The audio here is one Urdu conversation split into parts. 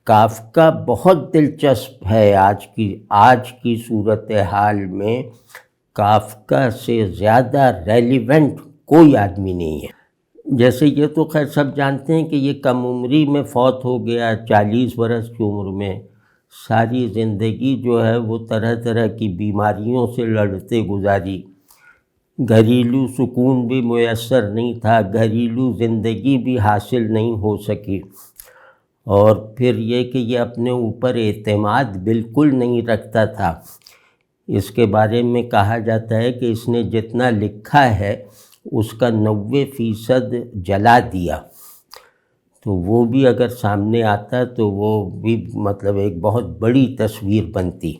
کافکا بہت دلچسپ ہے آج کی صورتحال میں کافکا سے زیادہ ریلیونٹ کوئی آدمی نہیں ہے۔ جیسے یہ تو خیر سب جانتے ہیں کہ یہ کم عمری میں فوت ہو گیا، 40 برس کی عمر میں۔ ساری زندگی جو ہے وہ طرح طرح کی بیماریوں سے لڑتے گزاری، گھریلو سکون بھی میسر نہیں تھا، گھریلو زندگی بھی حاصل نہیں ہو سکی، اور پھر یہ کہ یہ اپنے اوپر اعتماد بالکل نہیں رکھتا تھا۔ اس کے بارے میں کہا جاتا ہے کہ اس نے جتنا لکھا ہے اس کا 90% جلا دیا، تو وہ بھی اگر سامنے آتا تو وہ بھی مطلب ایک بہت بڑی تصویر بنتی۔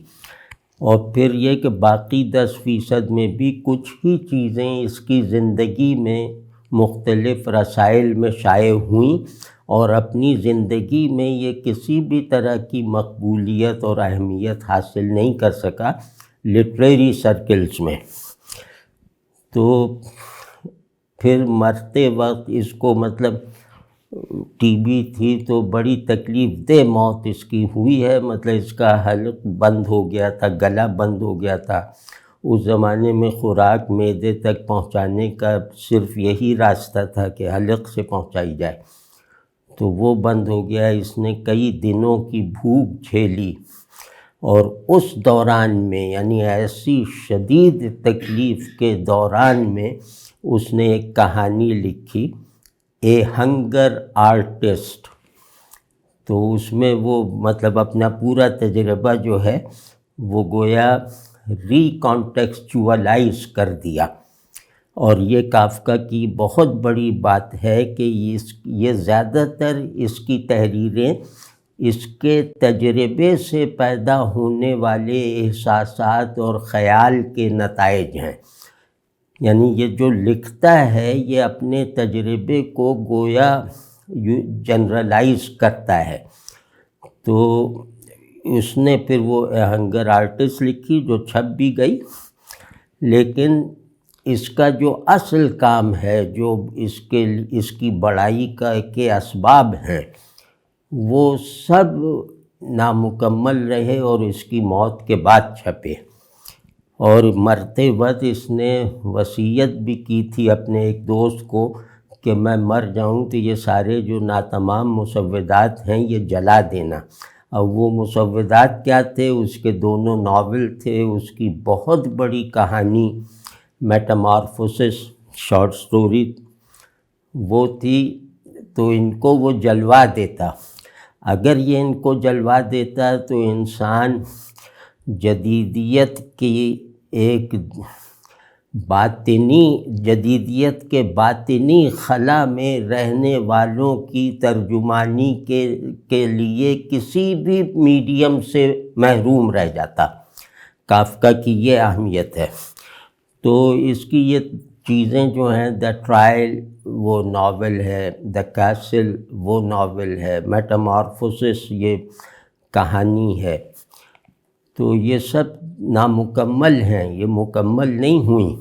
اور پھر یہ کہ باقی 10% میں بھی کچھ ہی چیزیں اس کی زندگی میں مختلف رسائل میں شائع ہوئیں، اور اپنی زندگی میں یہ کسی بھی طرح کی مقبولیت اور اہمیت حاصل نہیں کر سکا لٹریری سرکلز میں۔ تو پھر مرتے وقت اس کو مطلب ٹی بی تھی تو بڑی تکلیف دہ موت اس کی ہوئی ہے، مطلب اس کا حلق بند ہو گیا تھا، گلا بند ہو گیا تھا۔ اس زمانے میں خوراک معدے تک پہنچانے کا صرف یہی راستہ تھا کہ حلق سے پہنچائی جائے، تو وہ بند ہو گیا۔ اس نے کئی دنوں کی بھوک جھیلی، اور اس دوران میں یعنی ایسی شدید تکلیف کے دوران میں اس نے ایک کہانی لکھی، اے ہنگر آرٹسٹ۔ تو اس میں وہ مطلب اپنا پورا تجربہ جو ہے وہ گویا ری کانٹیکسچوئلائز کر دیا۔ اور یہ کافکا کی بہت بڑی بات ہے کہ یہ زیادہ تر اس کی تحریریں اس کے تجربے سے پیدا ہونے والے احساسات اور خیال کے نتائج ہیں۔ یعنی یہ جو لکھتا ہے یہ اپنے تجربے کو گویا جنرلائز کرتا ہے۔ تو اس نے پھر وہ ہنگر آرٹسٹ لکھی جو چھپ بھی گئی، لیکن اس کا جو اصل کام ہے، جو اس کی بڑائی کے اسباب ہیں، وہ سب نامکمل رہے اور اس کی موت کے بعد چھپے۔ اور مرتے وقت اس نے وصیت بھی کی تھی اپنے ایک دوست کو کہ میں مر جاؤں تو یہ سارے جو ناتمام مسودات ہیں یہ جلا دینا۔ اب وہ مسودات کیا تھے؟ اس کے دونوں ناول تھے، اس کی بہت بڑی کہانی میٹامارفوسس شارٹ سٹوری وہ تھی، تو ان کو وہ جلوا دیتا۔ اگر یہ ان کو جلوا دیتا تو انسان جدیدیت کے باطنی خلا میں رہنے والوں کی ترجمانی کے لیے کسی بھی میڈیم سے محروم رہ جاتا۔ کافکا کی یہ اہمیت ہے۔ تو اس کی یہ چیزیں جو ہیں، دا ٹرائل وہ ناول ہے، دا کیسل وہ ناول ہے، میٹامارفوسس یہ کہانی ہے، تو یہ سب نامکمل ہیں، یہ مکمل نہیں ہوئیں۔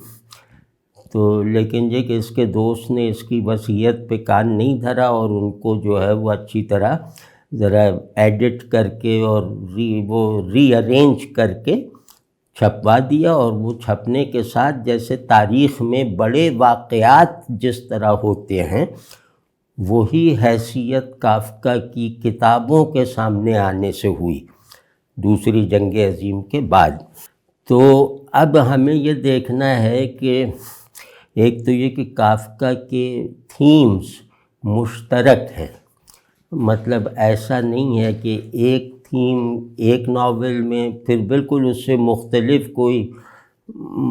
تو لیکن یہ کہ اس کے دوست نے اس کی وصیت پہ کان نہیں دھرا، اور ان کو جو ہے وہ اچھی طرح ذرا ایڈٹ کر کے اور ری ارینج کر کے چھپوا دیا۔ اور وہ چھپنے کے ساتھ جیسے تاریخ میں بڑے واقعات جس طرح ہوتے ہیں، وہی حیثیت کافکا کی کتابوں کے سامنے آنے سے ہوئی دوسری جنگ عظیم کے بعد۔ تو اب ہمیں یہ دیکھنا ہے کہ ایک تو یہ کہ کافکا کے تھیمز مشترک ہیں، مطلب ایسا نہیں ہے کہ ایک تھیم ایک ناول میں پھر بالکل اس سے مختلف کوئی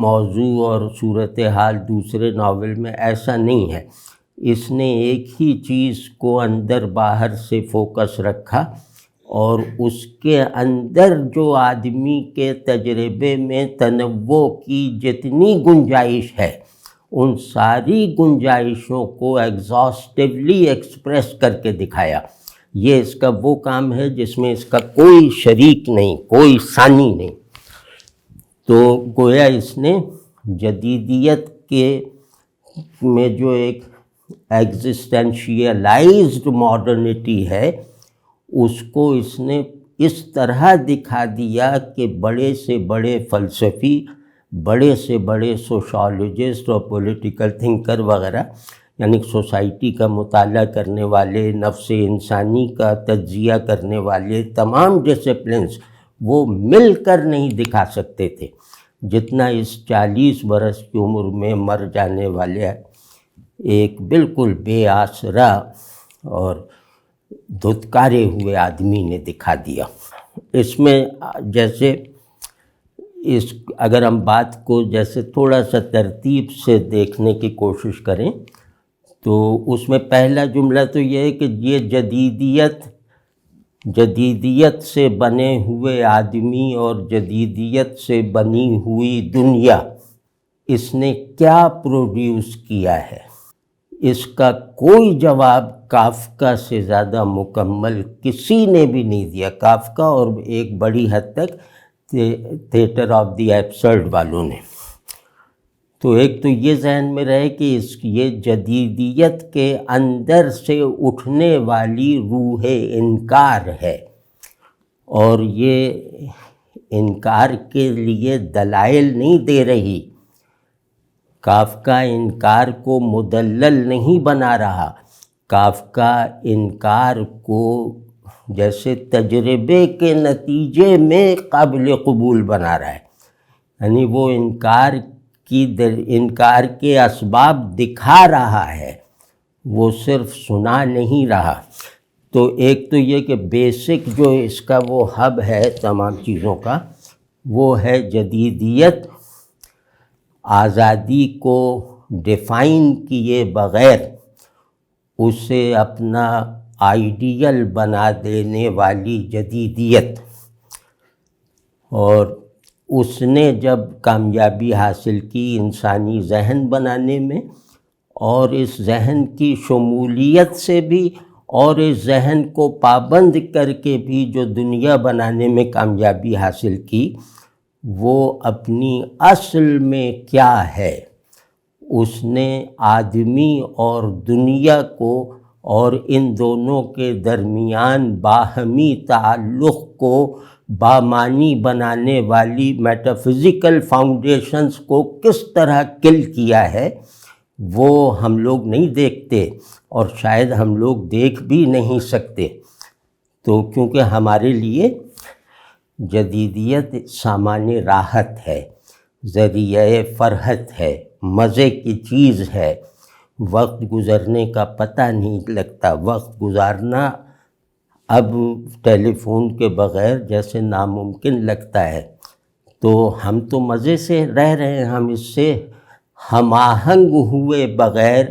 موضوع اور صورتحال دوسرے ناول میں، ایسا نہیں ہے۔ اس نے ایک ہی چیز کو اندر باہر سے فوکس رکھا، اور اس کے اندر جو آدمی کے تجربے میں تنوع کی جتنی گنجائش ہے، ان ساری گنجائشوں کو ایگزاسٹیولی ایکسپریس کر کے دکھایا۔ یہ اس کا وہ کام ہے جس میں اس کا کوئی شریک نہیں، کوئی ثانی نہیں۔ تو گویا اس نے جدیدیت میں جو ایک ایگزسٹینشیلائزڈ ماڈرنٹی ہے، اس کو اس نے اس طرح دکھا دیا کہ بڑے سے بڑے فلسفی، بڑے سے بڑے سوشالوجسٹ اور پولیٹیکل تھنکر وغیرہ، یعنی سوسائٹی کا مطالعہ کرنے والے، نفس انسانی کا تجزیہ کرنے والے، تمام ڈسپلنس وہ مل کر نہیں دکھا سکتے تھے جتنا اس 40 برس کی عمر میں مر جانے والے ایک بالکل بے آسرا اور دھتکارے ہوئے آدمی نے دکھا دیا۔ اس میں جیسے اگر ہم بات کو جیسے تھوڑا سا ترتیب سے دیکھنے کی کوشش کریں تو اس میں پہلا جملہ تو یہ ہے کہ یہ جدیدیت سے بنے ہوئے آدمی اور جدیدیت سے بنی ہوئی دنیا، اس نے کیا پروڈیوس کیا ہے؟ اس کا کوئی جواب کافکا سے زیادہ مکمل کسی نے بھی نہیں دیا، کافکا اور ایک بڑی حد تک تھیٹر آف دی ایبسرڈ والوں نے۔ تو ایک تو یہ ذہن میں رہے کہ یہ جدیدیت کے اندر سے اٹھنے والی روح انکار ہے، اور یہ انکار کے لیے دلائل نہیں دے رہی۔ کافکا انکار کو مدلل نہیں بنا رہا، کافکا انکار کو جیسے تجربے کے نتیجے میں قابل قبول بنا رہا ہے، یعنی وہ انکار کے اسباب دکھا رہا ہے، وہ صرف سنا نہیں رہا۔ تو ایک تو یہ کہ بیسک جو اس کا وہ ہب ہے تمام چیزوں کا، وہ ہے جدیدیت آزادی کو ڈیفائن کیے بغیر اسے اپنا آئیڈیل بنا دینے والی جدیدیت، اور اس نے جب کامیابی حاصل کی انسانی ذہن بنانے میں، اور اس ذہن کی شمولیت سے بھی، اور اس ذہن کو پابند کر کے بھی جو دنیا بنانے میں کامیابی حاصل کی، وہ اپنی اصل میں کیا ہے؟ اس نے آدمی اور دنیا کو اور ان دونوں کے درمیان باہمی تعلق کو بامانی بنانے والی میٹافزیکل فاؤنڈیشنز کو کس طرح کل کیا ہے، وہ ہم لوگ نہیں دیکھتے، اور شاید ہم لوگ دیکھ بھی نہیں سکتے۔ تو کیونکہ ہمارے لیے جدیدیت سامان راحت ہے، ذریعہ فرحت ہے، مزے کی چیز ہے، وقت گزرنے کا پتہ نہیں لگتا۔ وقت گزارنا اب ٹیلی فون کے بغیر جیسے ناممکن لگتا ہے، تو ہم تو مزے سے رہ رہے ہیں، ہم اس سے ہم آہنگ ہوئے بغیر،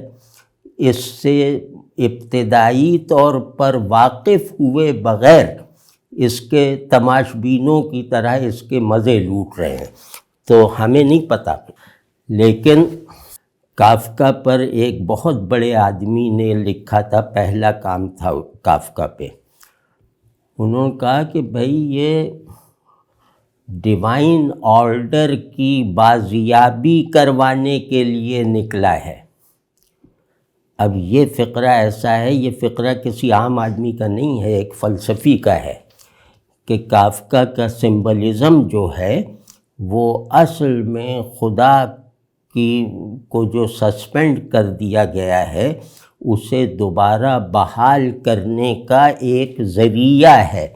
اس سے ابتدائی طور پر واقف ہوئے بغیر، اس کے تماشبینوں کی طرح اس کے مزے لوٹ رہے ہیں، تو ہمیں نہیں پتہ۔ لیکن کافکا پر ایک بہت بڑے آدمی نے لکھا تھا، پہلا کام تھا کافکا پہ، انہوں نے کہا کہ بھائی یہ ڈیوائن آرڈر کی بازیابی کروانے کے لیے نکلا ہے۔ اب یہ فقرہ ایسا ہے، یہ فقرہ کسی عام آدمی کا نہیں ہے، ایک فلسفی کا ہے، کہ کافکا کا سمبلزم جو ہے وہ اصل میں خدا کو جو سسپینڈ کر دیا گیا ہے اسے دوبارہ بحال کرنے کا ایک ذریعہ ہے۔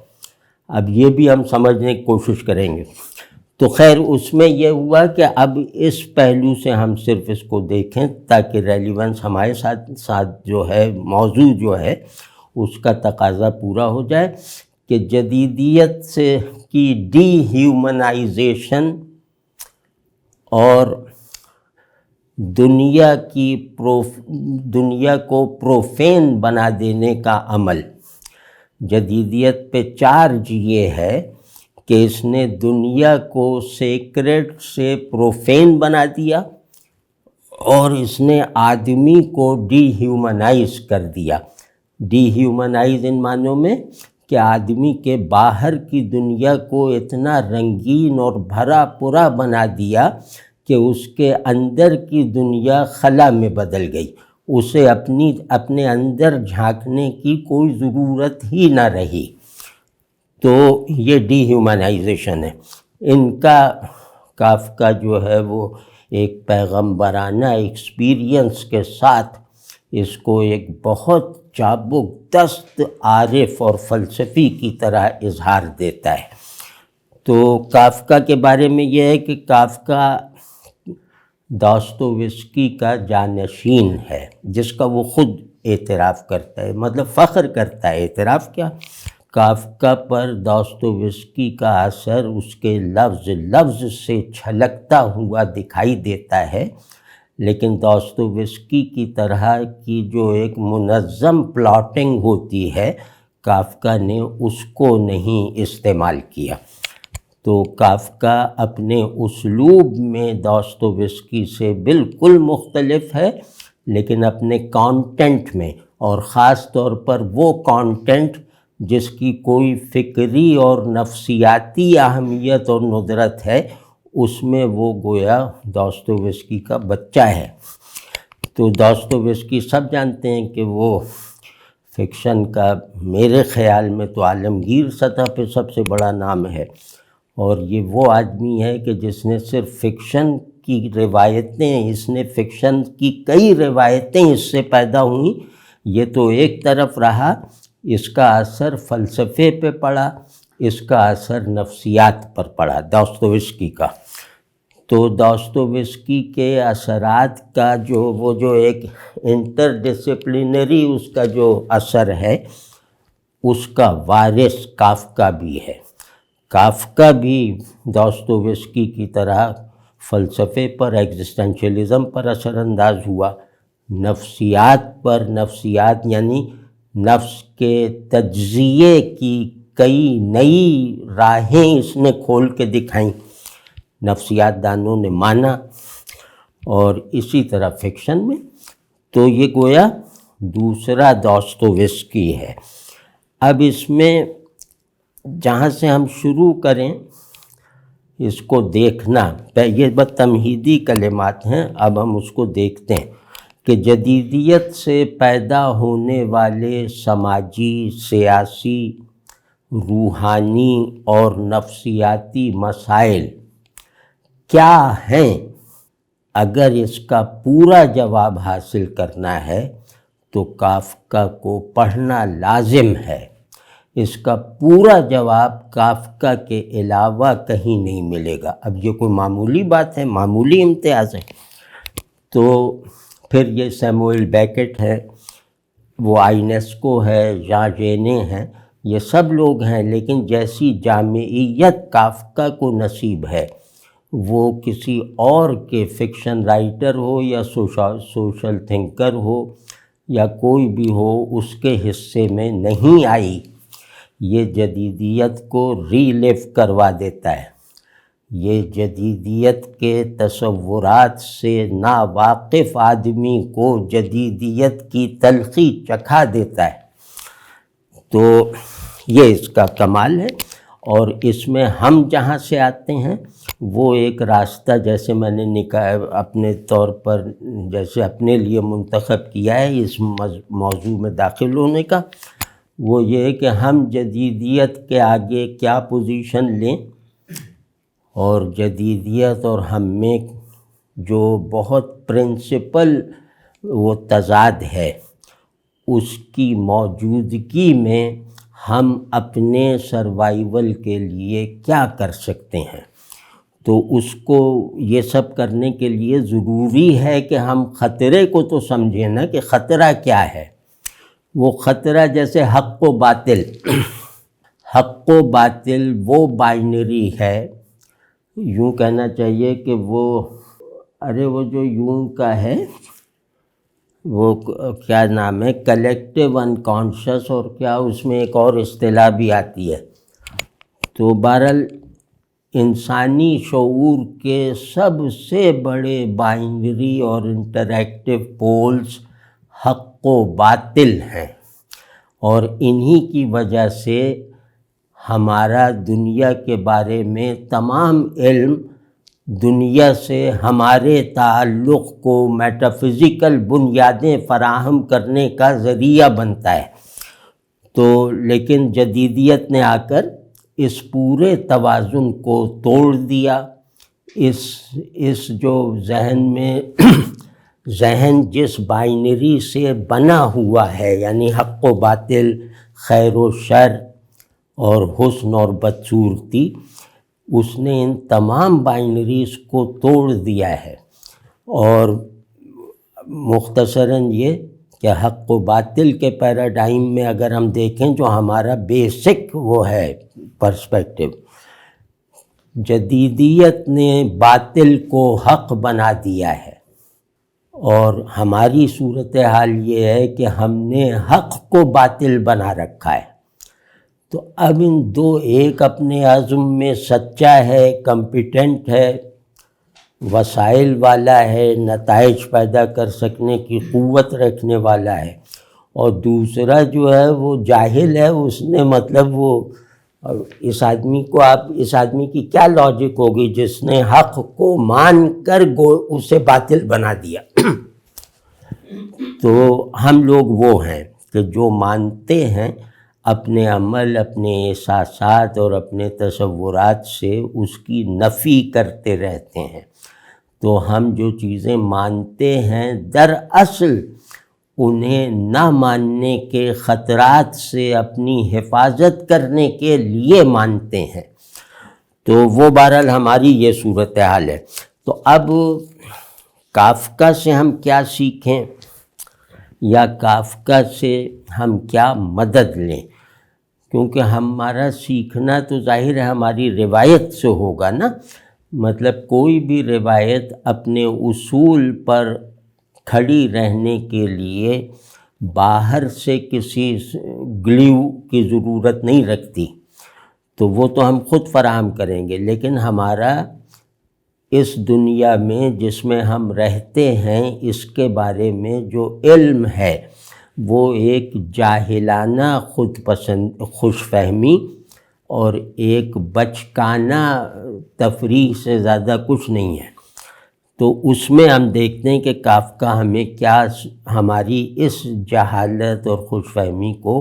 اب یہ بھی ہم سمجھنے کی کوشش کریں گے۔ تو خیر اس میں یہ ہوا کہ اب اس پہلو سے ہم صرف اس کو دیکھیں تاکہ ریلیونس ہمارے ساتھ جو ہے موضوع جو ہے اس کا تقاضا پورا ہو جائے، کہ جدیدیت سے کی ڈی ہیومنائزیشن اور دنیا کو پروفین بنا دینے کا عمل، جدیدیت پہ چارج یہ ہے کہ اس نے دنیا کو سیکرڈ سے پروفین بنا دیا، اور اس نے آدمی کو ڈی ہیومنائز کر دیا۔ ڈی ہیومنائز ان معنوں میں کہ آدمی کے باہر کی دنیا کو اتنا رنگین اور بھرا پورا بنا دیا کہ اس کے اندر کی دنیا خلا میں بدل گئی، اسے اپنے اندر جھانکنے کی کوئی ضرورت ہی نہ رہی۔ تو یہ ڈی ہیومنائزیشن ہے ان کا۔ کافکا جو ہے وہ ایک پیغمبرانہ ایکسپیرینس کے ساتھ اس کو ایک بہت چابک دست عارف اور فلسفی کی طرح اظہار دیتا ہے۔ تو کافکا کے بارے میں یہ ہے کہ کافکا داستویسکی کا جانشین ہے، جس کا وہ خود اعتراف کرتا ہے، مطلب فخر کرتا ہے، اعتراف کیا، کافکا پر داستویسکی کا اثر اس کے لفظ لفظ سے چھلکتا ہوا دکھائی دیتا ہے، لیکن داستویسکی کی طرح کی جو ایک منظم پلاٹنگ ہوتی ہے کافکا نے اس کو نہیں استعمال کیا۔ تو کافکا اپنے اسلوب میں داستویسکی سے بالکل مختلف ہے، لیکن اپنے کانٹینٹ میں، اور خاص طور پر وہ کانٹینٹ جس کی کوئی فکری اور نفسیاتی اہمیت اور ندرت ہے، اس میں وہ گویا داستویسکی کا بچہ ہے۔ تو داستویسکی سب جانتے ہیں کہ وہ فکشن کا میرے خیال میں تو عالمگیر سطح پہ سب سے بڑا نام ہے، اور یہ وہ آدمی ہے کہ جس نے صرف فکشن کی روایتیں، اس نے فکشن کی کئی روایتیں اس سے پیدا ہوئیں، یہ تو ایک طرف رہا، اس کا اثر فلسفے پہ پڑا، اس کا اثر نفسیات پر پڑا داستویسکی کا۔ تو داستویسکی کے اثرات کا جو ایک انٹر ڈسپلینری اس کا جو اثر ہے، اس کا وارث کافکا بھی ہے۔ کافکا بھی داستویسکی کی طرح فلسفے پر، ایگزسٹنشیلزم پر اثر انداز ہوا، نفسیات یعنی نفس کے تجزیے کی کئی نئی راہیں اس نے کھول کے دکھائیں، نفسیات دانوں نے مانا، اور اسی طرح فکشن میں۔ تو یہ گویا دوسرا داستویسکی ہے۔ اب اس میں جہاں سے ہم شروع کریں اس کو دیکھنا، یہ بس تمہیدی کلمات ہیں، اب ہم اس کو دیکھتے ہیں کہ جدیدیت سے پیدا ہونے والے سماجی، سیاسی، روحانی اور نفسیاتی مسائل کیا ہیں۔ اگر اس کا پورا جواب حاصل کرنا ہے تو کافکا کو پڑھنا لازم ہے۔ اس کا پورا جواب کافکا کے علاوہ کہیں نہیں ملے گا۔ اب یہ کوئی معمولی بات ہے، معمولی امتیاز ہے؟ تو پھر یہ سیموئل بیکٹ ہے، وہ آئینسکو ہے، ژان ژینے ہیں، یہ سب لوگ ہیں، لیکن جیسی جامعیت کافکا کو نصیب ہے وہ کسی اور کے فکشن رائٹر ہو یا سوشل تھنکر ہو یا کوئی بھی ہو، اس کے حصے میں نہیں آئی۔ یہ جدیدیت کو ری لیو کروا دیتا ہے، یہ جدیدیت کے تصورات سے ناواقف آدمی کو جدیدیت کی تلخی چکھا دیتا ہے۔ تو یہ اس کا کمال ہے، اور اس میں ہم جہاں سے آتے ہیں وہ ایک راستہ، جیسے میں نے اپنے طور پر جیسے اپنے لیے منتخب کیا ہے اس موضوع میں داخل ہونے کا، وہ یہ ہے کہ ہم جدیدیت کے آگے کیا پوزیشن لیں، اور جدیدیت اور ہم میں جو بہت پرنسپل وہ تضاد ہے، اس کی موجودگی میں ہم اپنے سروائیول کے لیے کیا کر سکتے ہیں۔ تو اس کو یہ سب کرنے کے لیے ضروری ہے کہ ہم خطرے کو تو سمجھیں نا، کہ خطرہ کیا ہے۔ وہ خطرہ جیسے حق و باطل، حق و باطل وہ بائنری ہے، یوں کہنا چاہیے کہ وہ جو یوں کا ہے، وہ کیا نام ہے، کلیکٹیو انکانشس، اور کیا اس میں ایک اور اصطلاح بھی آتی ہے۔ تو بہرحال انسانی شعور کے سب سے بڑے بائنری اور انٹریکٹیو پولز حق و باطل ہیں، اور انہی کی وجہ سے ہمارا دنیا کے بارے میں تمام علم دنیا سے ہمارے تعلق کو میٹافزیکل بنیادیں فراہم کرنے کا ذریعہ بنتا ہے۔ تو لیکن جدیدیت نے آ کر اس پورے توازن کو توڑ دیا. اس جو ذہن جس بائنری سے بنا ہوا ہے، یعنی حق و باطل، خیر و شر اور حسن اور بدصورتی، اس نے ان تمام بائنریز کو توڑ دیا ہے. اور مختصراً یہ کہ حق و باطل کے پیراڈائم میں اگر ہم دیکھیں جو ہمارا بیسک وہ ہے پرسپیکٹو، جدیدیت نے باطل کو حق بنا دیا ہے، اور ہماری صورتحال یہ ہے کہ ہم نے حق کو باطل بنا رکھا ہے. تو اب ان دو، ایک اپنے عزم میں سچا ہے، کمپیٹنٹ ہے، وسائل والا ہے، نتائج پیدا کر سکنے کی قوت رکھنے والا ہے، اور دوسرا جو ہے وہ جاہل ہے. اس نے مطلب وہ اس آدمی کی کیا لاجک ہوگی جس نے حق کو مان کر اسے باطل بنا دیا. تو ہم لوگ وہ ہیں کہ جو مانتے ہیں، اپنے عمل، اپنے احساسات اور اپنے تصورات سے اس کی نفی کرتے رہتے ہیں. تو ہم جو چیزیں مانتے ہیں دراصل انہیں نہ ماننے کے خطرات سے اپنی حفاظت کرنے کے لیے مانتے ہیں. تو وہ بہرحال ہماری یہ صورتحال ہے. تو اب کافکا سے ہم کیا سیکھیں یا کافکا سے ہم کیا مدد لیں؟ کیونکہ ہمارا سیکھنا تو ظاہر ہے ہماری روایت سے ہوگا نا. مطلب کوئی بھی روایت اپنے اصول پر کھڑی رہنے کے لیے باہر سے کسی گلیو کی ضرورت نہیں رکھتی. تو وہ تو ہم خود فراہم کریں گے، لیکن ہمارا اس دنیا میں جس میں ہم رہتے ہیں اس کے بارے میں جو علم ہے وہ ایک جاہلانہ خوش فہمی اور ایک بچکانہ تفریح سے زیادہ کچھ نہیں ہے. تو اس میں ہم دیکھتے ہیں کہ کافکا ہمیں کیا، ہماری اس جہالت اور خوش فہمی کو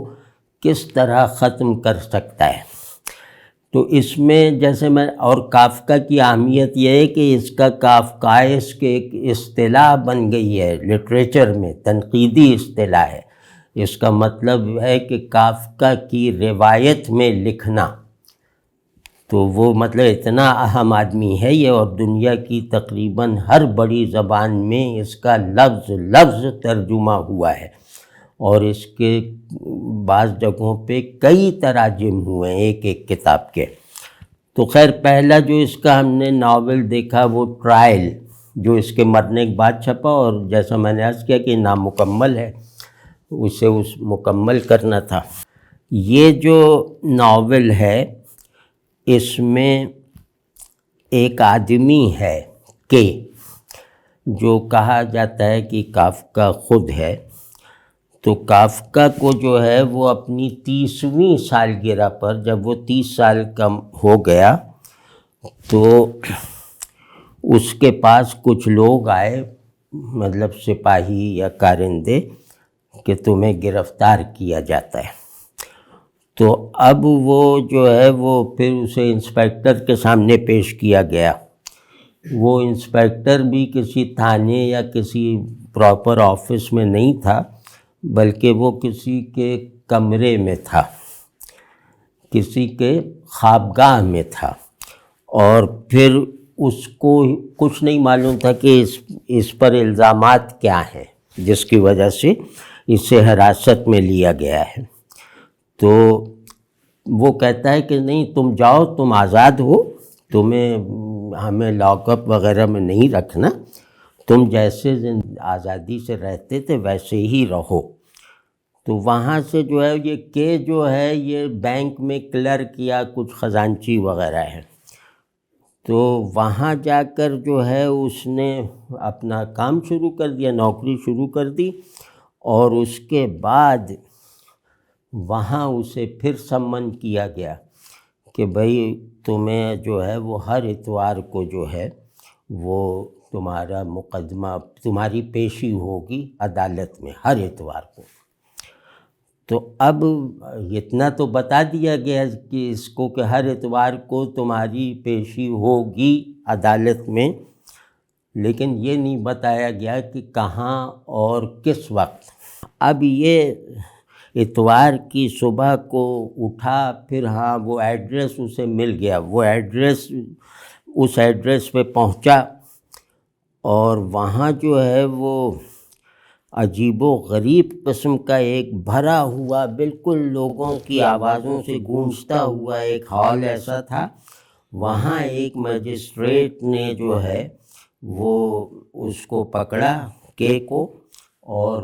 کس طرح ختم کر سکتا ہے. تو اس میں جیسے اور کافکا کی اہمیت یہ ہے کہ اس کا کافکائس کے ایک اصطلاح بن گئی ہے لٹریچر میں، تنقیدی اصطلاح ہے. اس کا مطلب ہے کہ کافکا کی روایت میں لکھنا. تو وہ مطلب اتنا اہم آدمی ہے یہ، اور دنیا کی تقریباً ہر بڑی زبان میں اس کا لفظ ترجمہ ہوا ہے، اور اس کے بعض جگہوں پہ کئی تراجم ہوئے ہیں ایک ایک کتاب کے. تو خیر پہلا جو اس کا ہم نے ناول دیکھا وہ ٹرائل، جو اس کے مرنے کے بعد چھپا، اور جیسا میں نے عرض کیا کہ نامکمل ہے، اسے مکمل کرنا تھا. یہ جو ناول ہے اس میں ایک آدمی ہے کہ جو کہا جاتا ہے کہ کافکا خود ہے. تو کافکا کو جو ہے وہ اپنی 30ویں سالگرہ پر، جب وہ 30 سال کا ہو گیا، تو اس کے پاس کچھ لوگ آئے، مطلب سپاہی یا کارندے، کہ تمہیں گرفتار کیا جاتا ہے. تو اب وہ جو ہے وہ پھر اسے انسپیکٹر کے سامنے پیش کیا گیا. وہ انسپیکٹر بھی کسی تھانے یا کسی پراپر آفس میں نہیں تھا، بلکہ وہ کسی کے کمرے میں تھا، کسی کے خوابگاہ میں تھا. اور پھر اس کو کچھ نہیں معلوم تھا کہ اس پر الزامات کیا ہیں جس کی وجہ سے اسے حراست میں لیا گیا ہے. تو وہ کہتا ہے کہ نہیں، تم جاؤ، تم آزاد ہو، تمہیں ہمیں لاک اپ وغیرہ میں نہیں رکھنا، تم جیسے آزادی سے رہتے تھے ویسے ہی رہو. تو وہاں سے جو ہے یہ بینک میں کلرک یا کچھ خزانچی وغیرہ ہے. تو وہاں جا کر جو ہے اس نے اپنا کام شروع کر دیا، نوکری شروع کر دی، اور اس کے بعد وہاں اسے پھر سمن کیا گیا کہ بھئی تمہیں جو ہے وہ ہر اتوار کو جو ہے وہ تمہارا مقدمہ، تمہاری پیشی ہوگی عدالت میں ہر اتوار کو. تو اب اتنا تو بتا دیا گیا کہ اس کو کہ ہر اتوار کو تمہاری پیشی ہوگی عدالت میں، لیکن یہ نہیں بتایا گیا کہ کہاں اور کس وقت۔ اب یہ اتوار کی صبح کو اٹھا، پھر ہاں وہ ایڈریس اسے مل گیا، وہ ایڈریس اس ایڈریس پہ پہنچا، اور وہاں جو ہے وہ عجیب و غریب قسم کا ایک بھرا ہوا، بالکل لوگوں کی آوازوں سے گونجتا ہوا ایک ہال ایسا تھا۔ وہاں ایک مجسٹریٹ نے جو ہے وہ اس کو پکڑا، کے کو، اور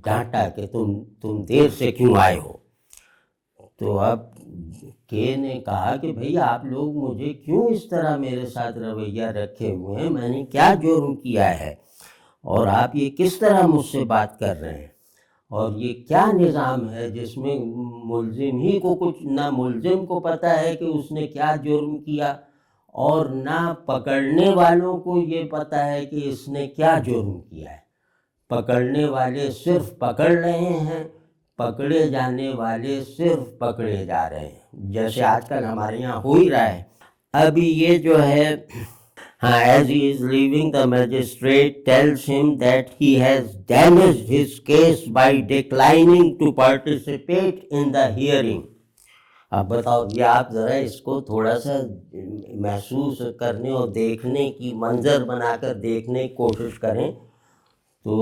ڈانٹا کہ تم دیر سے کیوں آئے ہو۔ تو اب کے نے کہا کہ بھئی آپ لوگ مجھے کیوں اس طرح میرے ساتھ رویہ رکھے ہوئے ہیں، میں نے کیا جرم کیا ہے، اور آپ یہ کس طرح مجھ سے بات کر رہے ہیں، اور یہ کیا نظام ہے جس میں ملزم ہی کو کچھ، نہ ملزم کو پتہ ہے کہ اس نے کیا جرم کیا، اور نہ پکڑنے والوں کو یہ پتہ ہے کہ اس نے کیا جرم کیا ہے۔ پکڑنے والے صرف پکڑ رہے ہیں، پکڑے جانے والے صرف پکڑے جا رہے ہیں، جیسے آج کل ہمارے یہاں ہو ہی رہا ہے۔ ابھی یہ جو ہے، as he is leaving, the magistrate tells him that he has damaged his case by declining to participate in the hearing. اب بتاؤ، یہ آپ ذرا اس کو تھوڑا سا محسوس کرنے اور دیکھنے کی، منظر بنا کر دیکھنے کی کوشش کریں تو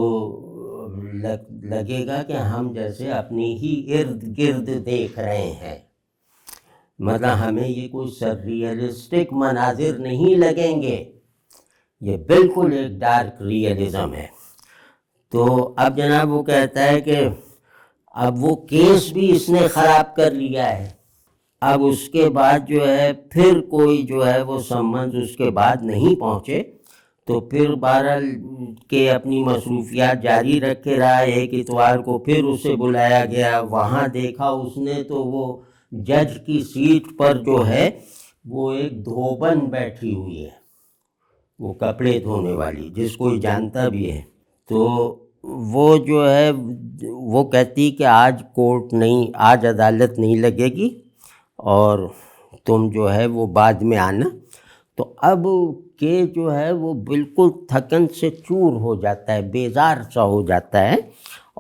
لگے گا کہ ہم جیسے اپنی ہی ارد گرد دیکھ رہے ہیں، مطلب ہمیں یہ کوئی سرریئلسٹک مناظر نہیں لگیں گے، یہ بالکل ایک ڈارک ریئلزم ہے۔ تو اب جناب وہ کہتا ہے کہ اب وہ کیس بھی اس نے خراب کر لیا ہے، اب اس کے بعد جو ہے پھر کوئی جو ہے وہ سمنز اس کے بعد نہیں پہنچے، تو پھر بہرحال کہ اپنی مصروفیات جاری رکھے رہا۔ ایک اتوار کو پھر اسے بلایا گیا، وہاں دیکھا اس نے تو وہ جج کی سیٹ پر جو ہے وہ ایک دھوبن بیٹھی ہوئی ہے، وہ کپڑے دھونے والی، جس کو جانتا بھی ہے۔ تو وہ جو ہے وہ کہتی کہ آج کورٹ نہیں، آج عدالت نہیں لگے گی، اور تم جو ہے وہ بعد میں آنا۔ تو اب کہ جو ہے وہ بالکل تھکن سے چور ہو جاتا ہے، بیزار سا ہو جاتا ہے،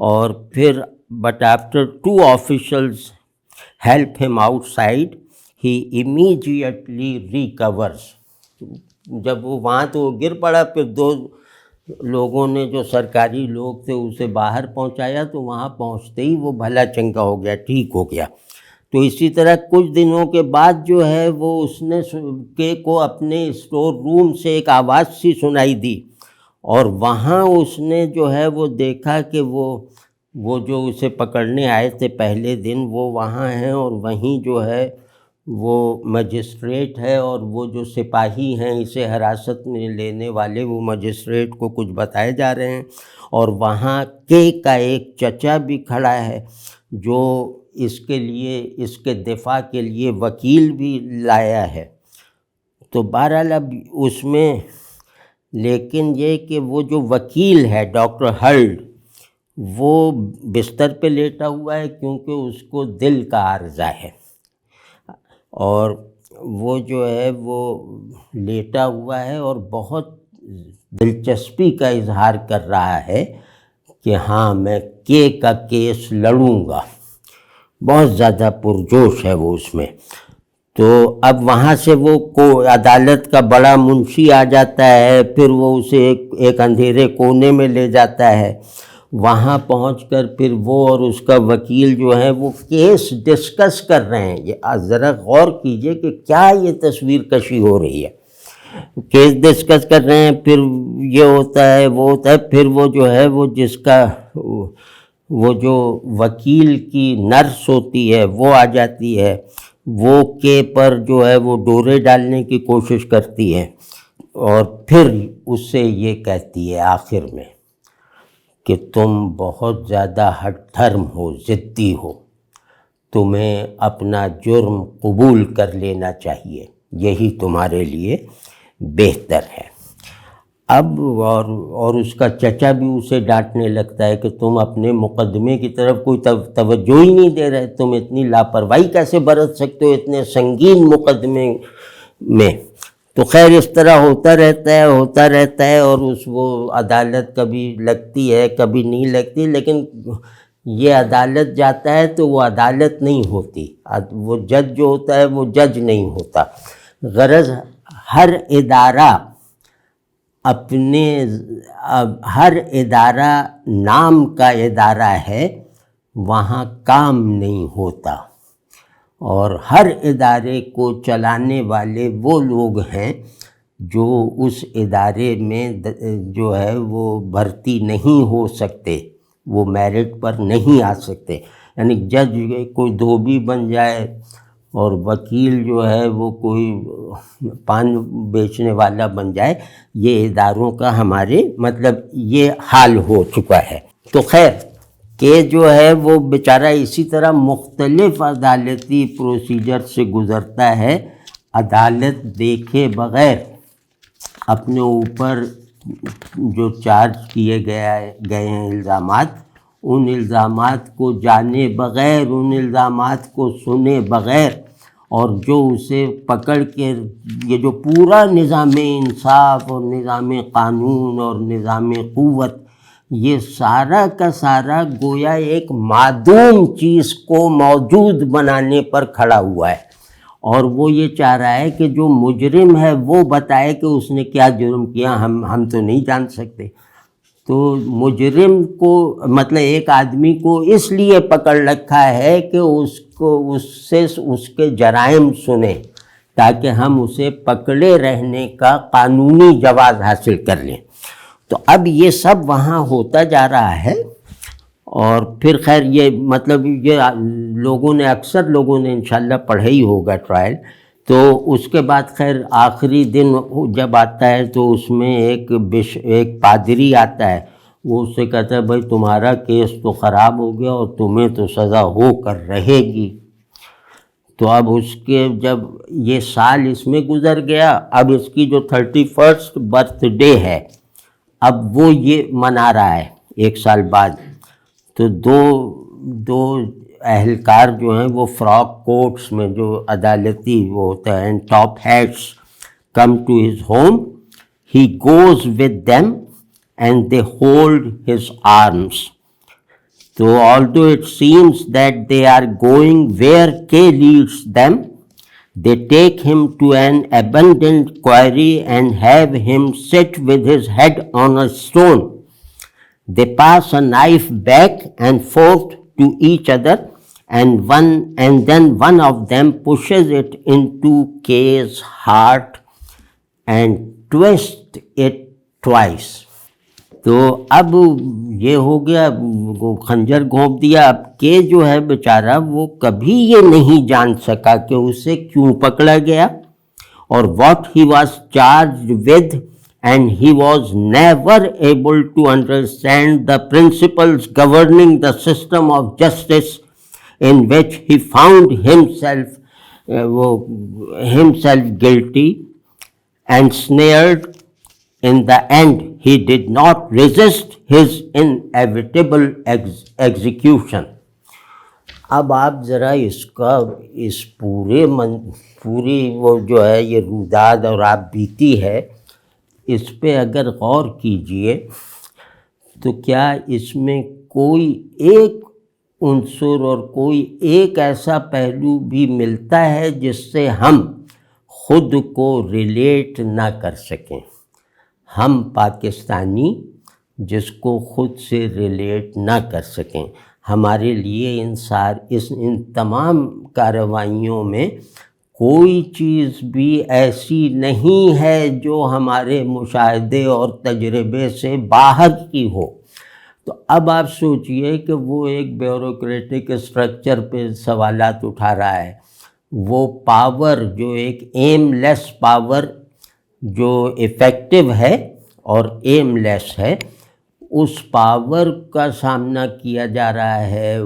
اور پھر but after 2 officials help him outside, he immediately recovers. جب وہ وہاں تو گر پڑا، پھر 2 لوگوں نے جو سرکاری لوگ تھے اسے باہر پہنچایا، تو وہاں پہنچتے ہی وہ بھلا چنگا ہو گیا، ٹھیک ہو گیا۔ تو اسی طرح کچھ دنوں کے بعد جو ہے وہ اس نے کے کو اپنے اسٹور روم سے ایک آواز سی سنائی دی، اور وہاں اس نے جو ہے وہ دیکھا کہ وہ جو اسے پکڑنے آئے تھے پہلے دن وہ وہاں ہیں، اور وہیں جو ہے وہ مجسٹریٹ ہے، اور وہ جو سپاہی ہیں اسے حراست میں لینے والے، وہ مجسٹریٹ کو کچھ بتائے جا رہے ہیں، اور وہاں کے کا ایک چچا بھی کھڑا ہے جو اس کے لیے، اس کے دفاع کے لیے وکیل بھی لایا ہے۔ تو بہرحال اب اس میں، لیکن یہ کہ وہ جو وکیل ہے ڈاکٹر ہلڈ، وہ بستر پہ لیٹا ہوا ہے کیونکہ اس کو دل کا عارضہ ہے، اور وہ جو ہے وہ لیٹا ہوا ہے اور بہت دلچسپی کا اظہار کر رہا ہے کہ ہاں میں کے کا کیس لڑوں گا، بہت زیادہ پرجوش ہے وہ اس میں۔ تو اب وہاں سے وہ عدالت کا بڑا منشی آ جاتا ہے، پھر وہ اسے ایک اندھیرے کونے میں لے جاتا ہے، وہاں پہنچ کر پھر وہ اور اس کا وکیل جو ہے وہ کیس ڈسکس کر رہے ہیں۔ یہ ذرا غور کیجئے کہ کیا یہ تصویر کشی ہو رہی ہے، کیس ڈسکس کر رہے ہیں، پھر یہ ہوتا ہے وہ ہوتا ہے، پھر وہ جو ہے وہ جس کا وہ جو وکیل کی نرس ہوتی ہے وہ آ جاتی ہے، وہ کے پر جو ہے وہ ڈورے ڈالنے کی کوشش کرتی ہے، اور پھر اس سے یہ کہتی ہے آخر میں کہ تم بہت زیادہ ہٹ دھرم ہو، ضدی ہو، تمہیں اپنا جرم قبول کر لینا چاہیے، یہی تمہارے لیے بہتر ہے۔ اب اور اس کا چچا بھی اسے ڈانٹنے لگتا ہے کہ تم اپنے مقدمے کی طرف کوئی توجہ ہی نہیں دے رہے، تم اتنی لاپرواہی کیسے برت سکتے ہو اتنے سنگین مقدمے میں۔ تو خیر اس طرح ہوتا رہتا ہے اور وہ عدالت کبھی لگتی ہے کبھی نہیں لگتی، لیکن یہ عدالت جاتا ہے تو وہ عدالت نہیں ہوتی، وہ جج جو ہوتا ہے وہ جج نہیں ہوتا۔ غرض ہر ادارہ نام کا ادارہ ہے، وہاں کام نہیں ہوتا، اور ہر ادارے کو چلانے والے وہ لوگ ہیں جو اس ادارے میں جو ہے وہ بھرتی نہیں ہو سکتے، وہ میرٹ پر نہیں آ سکتے۔ یعنی جج کوئی دھوبی بن جائے اور وکیل جو ہے وہ کوئی پان بیچنے والا بن جائے، یہ اداروں کا ہمارے مطلب یہ حال ہو چکا ہے۔ تو خیر کہ جو ہے وہ بیچارہ اسی طرح مختلف عدالتی پروسیجر سے گزرتا ہے، عدالت دیکھے بغیر اپنے اوپر جو چارج کیے گئے ہیں الزامات، ان الزامات کو جانے بغیر، ان الزامات کو سنے بغیر، اور جو اسے پکڑ کے یہ جو پورا نظام انصاف اور نظام قانون اور نظام قوت، یہ سارا کا سارا گویا ایک معدوم چیز کو موجود بنانے پر کھڑا ہوا ہے، اور وہ یہ چاہ رہا ہے کہ جو مجرم ہے وہ بتائے کہ اس نے کیا جرم کیا، ہم تو نہیں جان سکتے۔ تو مجرم کو مطلب ایک آدمی کو اس لیے پکڑ رکھا ہے کہ اس سے اس کے جرائم سنیں، تاکہ ہم اسے پکڑے رہنے کا قانونی جواز حاصل کر لیں۔ تو اب یہ سب وہاں ہوتا جا رہا ہے، اور پھر خیر یہ مطلب یہ اکثر لوگوں نے انشاءاللہ پڑھا ہی ہوگا ٹرائل۔ تو اس کے بعد خیر آخری دن جب آتا ہے تو اس میں ایک پادری آتا ہے، وہ اس سے کہتا ہے بھائی تمہارا کیس تو خراب ہو گیا اور تمہیں تو سزا ہو کر رہے گی۔ تو اب اس کے جب یہ سال اس میں گزر گیا، اب اس کی جو 31 برتھ ڈے ہے، اب وہ یہ منا رہا ہے ایک سال بعد۔ تو دو اہلکار جو ہیں وہ فراک کوٹس میں جو عدالتی وہ ہوتا ہے top hats come to his home, he goes with them and they hold his arms. So although it seems that they are going where K leads them, they take him to an abandoned quarry and have him sit with his head on a stone. They pass a knife back and forth to each other, and then one of them pushes it into K's heart and twists it twice. تو اب یہ ہو گیا، خنجر گھونپ دیا۔ اب کہ جو ہے بیچارہ وہ کبھی یہ نہیں جان سکا کہ اسے کیوں پکڑا گیا اور what he was charged with, and he was never able to understand the principles governing the system of justice in which he found himself guilty and snared. In the end, he did not resist his inevitable execution. اب آپ ذرا اس پوری وہ جو ہے یہ روداد اور آپ بیتی ہے، اس پہ اگر غور کیجئے تو کیا اس میں کوئی ایک عنصر اور کوئی ایک ایسا پہلو بھی ملتا ہے جس سے ہم خود کو ریلیٹ نہ کر سکیں؟ ہم پاکستانی جس کو خود سے ریلیٹ نہ کر سکیں، ہمارے لیے ان تمام کارروائیوں میں کوئی چیز بھی ایسی نہیں ہے جو ہمارے مشاہدے اور تجربے سے باہر کی ہو۔ تو اب آپ سوچئے کہ وہ ایک بیوروکریٹک اسٹرکچر پہ سوالات اٹھا رہا ہے، وہ پاور جو ایک ایم لیس پاور جو ایفیکٹو ہے اور ایم لیس ہے، اس پاور کا سامنا کیا جا رہا ہے۔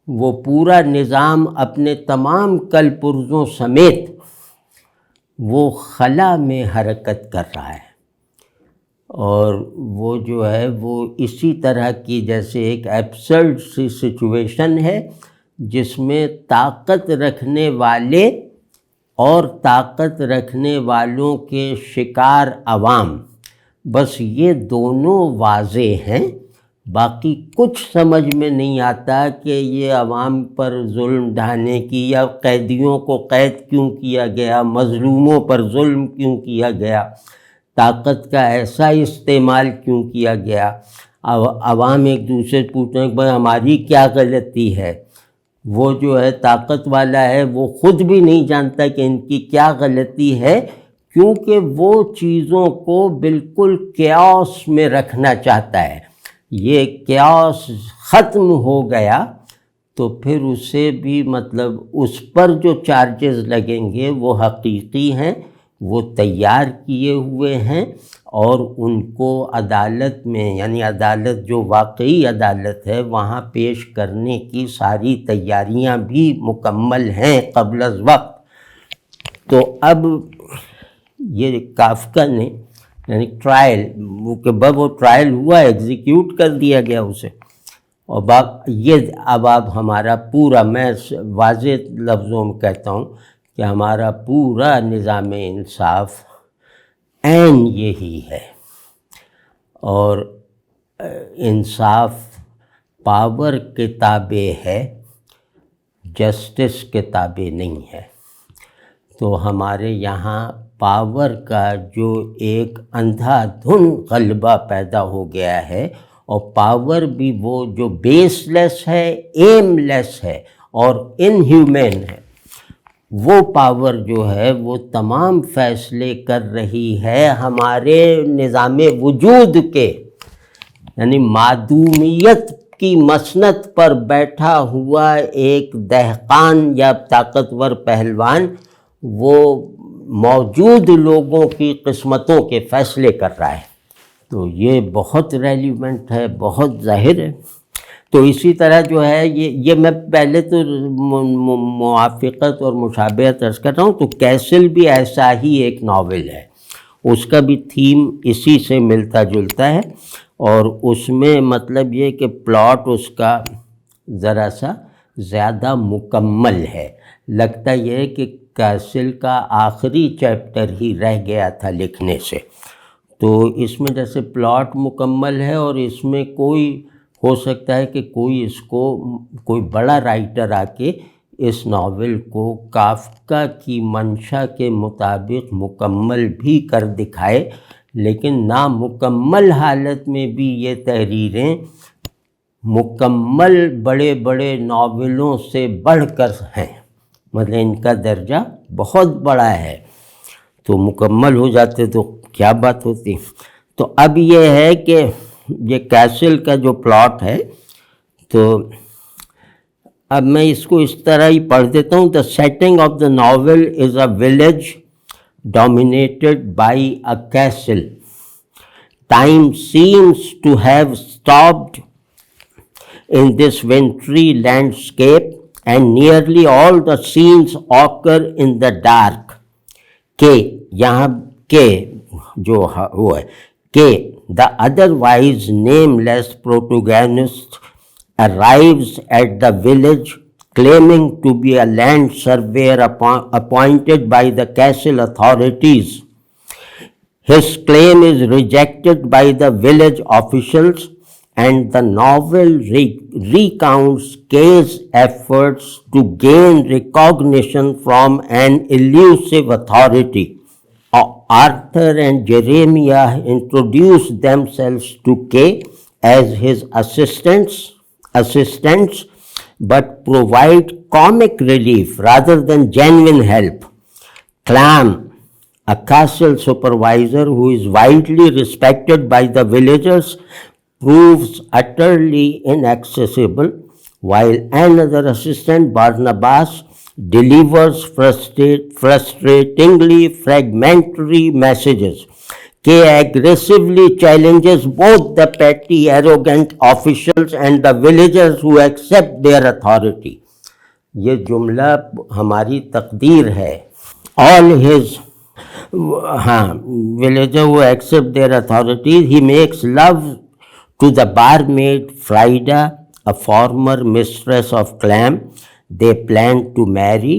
وہ پورا نظام اپنے تمام کل پرزوں سمیت وہ خلا میں حرکت کر رہا ہے، اور وہ جو ہے وہ اسی طرح کی جیسے ایک ایبسرڈ سی سچویشن ہے جس میں طاقت رکھنے والے اور طاقت رکھنے والوں کے شکار عوام، بس یہ دونوں واضح ہیں، باقی کچھ سمجھ میں نہیں آتا کہ یہ عوام پر ظلم ڈھانے کی یا قیدیوں کو قید کیوں کیا گیا، مظلوموں پر ظلم کیوں کیا گیا، طاقت کا ایسا استعمال کیوں کیا گیا۔ عوام ایک دوسرے سے پوچھتے ہیں کہ بھائی ہماری کیا غلطی ہے، وہ جو ہے طاقت والا ہے وہ خود بھی نہیں جانتا کہ ان کی کیا غلطی ہے، کیونکہ وہ چیزوں کو بالکل کیاس میں رکھنا چاہتا ہے۔ یہ کیاس ختم ہو گیا تو پھر اسے بھی مطلب اس پر جو چارجز لگیں گے وہ حقیقی ہیں، وہ تیار کیے ہوئے ہیں، اور ان کو عدالت میں یعنی عدالت جو واقعی عدالت ہے وہاں پیش کرنے کی ساری تیاریاں بھی مکمل ہیں قبل از وقت۔ تو اب یہ کافکا نے یعنی ٹرائل وہ ٹرائل ہوا، ایگزیکیوٹ کر دیا گیا اسے، اور یہ اب ہمارا پورا، میں واضح لفظوں میں کہتا ہوں کہ ہمارا پورا نظام انصاف عین یہی ہے، اور انصاف پاور کے تابع ہے، جسٹس کے تابع نہیں ہے۔ تو ہمارے یہاں پاور کا جو ایک اندھا دھن غلبہ پیدا ہو گیا ہے، اور پاور بھی وہ جو بیس لیس ہے، ایم لیس ہے اور انہیومین ہے، وہ پاور جو ہے وہ تمام فیصلے کر رہی ہے ہمارے نظام وجود کے، یعنی معدومیت کی مسند پر بیٹھا ہوا ایک دہقان یا طاقتور پہلوان وہ موجود لوگوں کی قسمتوں کے فیصلے کر رہا ہے۔ تو یہ بہت ریلیونٹ ہے، بہت ظاہر ہے۔ تو اسی طرح جو ہے یہ میں پہلے تو موافقت اور مشابہت عرض کر رہا ہوں، تو کیسل بھی ایسا ہی ایک ناول ہے، اس کا بھی تھیم اسی سے ملتا جلتا ہے، اور اس میں مطلب یہ کہ پلاٹ اس کا ذرا سا زیادہ مکمل ہے۔ لگتا یہ ہے کہ کیسل کا آخری چیپٹر ہی رہ گیا تھا لکھنے سے، تو اس میں جیسے پلاٹ مکمل ہے، اور اس میں ہو سکتا ہے کہ کوئی بڑا رائٹر آ کے اس ناول کو کافکا کی منشا کے مطابق مکمل بھی کر دکھائے، لیکن نامکمل حالت میں بھی یہ تحریریں مکمل بڑے بڑے ناولوں سے بڑھ کر ہیں، مطلب ان کا درجہ بہت بڑا ہے، تو مکمل ہو جاتے تو کیا بات ہوتی۔ تو اب یہ ہے کہ یہ کیسل کا جو پلاٹ ہے، تو اب میں اس کو اس طرح ہی پڑھ دیتا ہوں۔ The setting of the novel is a village dominated by a castle. Time seems to have stopped in this wintry landscape, and nearly all the scenes occur in the dark. کہ یہاں کے جو وہ ہے کہ the otherwise nameless protagonist arrives at the village claiming to be a land surveyor appointed by the castle authorities. His claim is rejected by the village officials, and the novel recounts Kay's efforts to gain recognition from an elusive authority. Arthur and Jeremiah introduce themselves to Kay as his assistants, but provide comic relief rather than genuine help. Clam, a castle supervisor who is widely respected by the villagers, proves utterly inaccessible, while another assistant, Barnabas, delivers frustratingly fragmentary messages. Kay aggressively challenges both the petty, arrogant officials and the villagers who accept their authority. یہ جملہ ہماری تقدیر ہے. All his ہاں villager who accept their authorities. He makes love to the barmaid Frida, a former mistress of Clam. They plan to marry,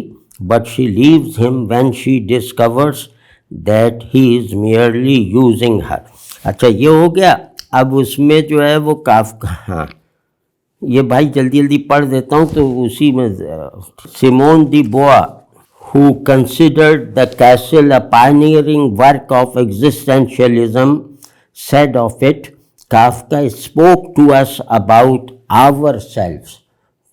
but she leaves him when she discovers that he is merely using her. اچھا یہ ہو گیا. اب اس میں جو ہے وہ کافکا، ہاں یہ بھائی جلدی جلدی پڑھ دیتا ہوں تو اسی میں سیمون دی بوا who considered the castle a pioneering work of existentialism said of it, Kafka spoke to us about ourselves.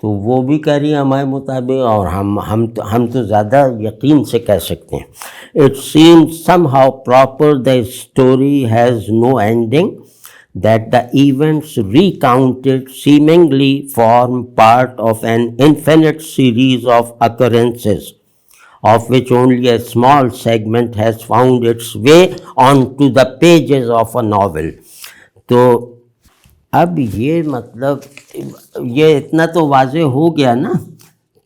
تو وہ بھی کہہ رہی ہیں ہمارے مطابق، اور ہم تو زیادہ یقین سے کہہ سکتے ہیں. It seems somehow proper the story has no ending, that the events recounted seemingly form part of an infinite series of occurrences, of which only a small segment has found its way onto the pages of a novel. تو اب یہ مطلب یہ اتنا تو واضح ہو گیا نا.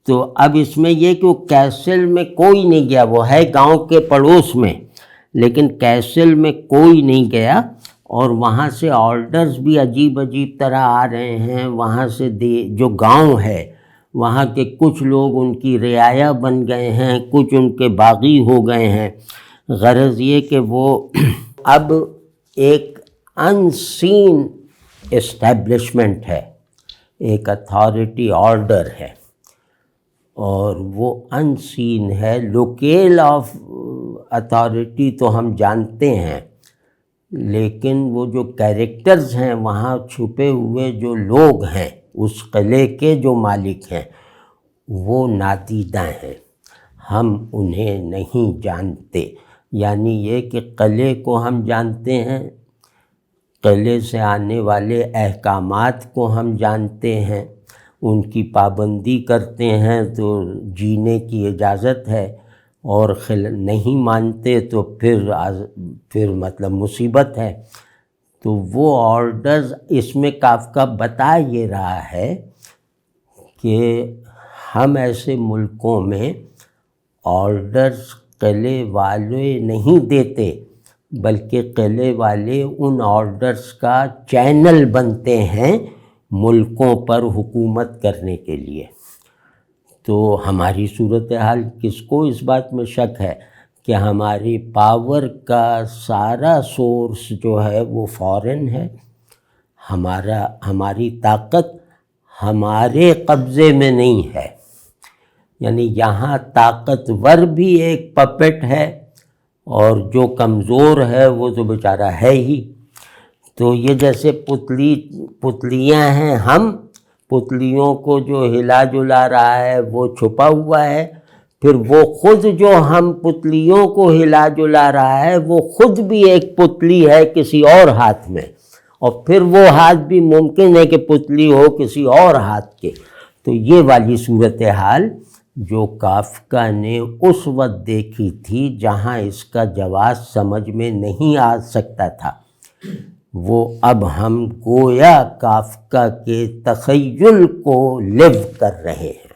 تو اب اس میں یہ کہ وہ کیسل میں کوئی نہیں گیا، وہ ہے گاؤں کے پڑوس میں، لیکن کیسل میں کوئی نہیں گیا، اور وہاں سے آرڈرز بھی عجیب عجیب طرح آ رہے ہیں. وہاں سے جو گاؤں ہے وہاں کے کچھ لوگ ان کی رعایا بن گئے ہیں، کچھ ان کے باغی ہو گئے ہیں. غرض یہ کہ وہ اب ایک ان سین اسٹیبلشمنٹ ہے، ایک اتھارٹی آرڈر ہے، اور وہ ان سین ہے. لوکیل آف اتھارٹی تو ہم جانتے ہیں، لیکن وہ جو کیریکٹرز ہیں وہاں چھپے ہوئے جو لوگ ہیں اس قلعے کے جو مالک ہیں وہ نادیدہ ہیں، ہم انہیں نہیں جانتے. یعنی یہ کہ قلعے کو ہم جانتے ہیں، قلعے سے آنے والے احکامات کو ہم جانتے ہیں، ان کی پابندی کرتے ہیں تو جینے کی اجازت ہے، اور نہیں مانتے تو پھر مطلب مصیبت ہے. تو وہ آرڈرز اس میں کافکا بتا یہ رہا ہے کہ ہم ایسے ملکوں میں آرڈرز قلعے والے نہیں دیتے، بلکہ قلعے والے ان آرڈرز کا چینل بنتے ہیں ملکوں پر حکومت کرنے کے لیے. تو ہماری صورتحال کس کو اس بات میں شک ہے کہ ہماری پاور کا سارا سورس جو ہے وہ فارن ہے. ہماری طاقت ہمارے قبضے میں نہیں ہے. یعنی یہاں طاقتور بھی ایک پپٹ ہے، اور جو کمزور ہے وہ تو بیچارہ ہے ہی. تو یہ جیسے پتلیاں ہیں، ہم پتلیوں کو جو ہلا جلا رہا ہے وہ چھپا ہوا ہے، پھر وہ خود جو ہم پتلیوں کو ہلا جلا رہا ہے وہ خود بھی ایک پتلی ہے کسی اور ہاتھ میں، اور پھر وہ ہاتھ بھی ممکن ہے کہ پتلی ہو کسی اور ہاتھ کے. تو یہ والی صورتحال جو کافکا نے اس وقت دیکھی تھی جہاں اس کا جواز سمجھ میں نہیں آ سکتا تھا، وہ اب ہم گویا کافکا کے تخیل کو لیو کر رہے ہیں.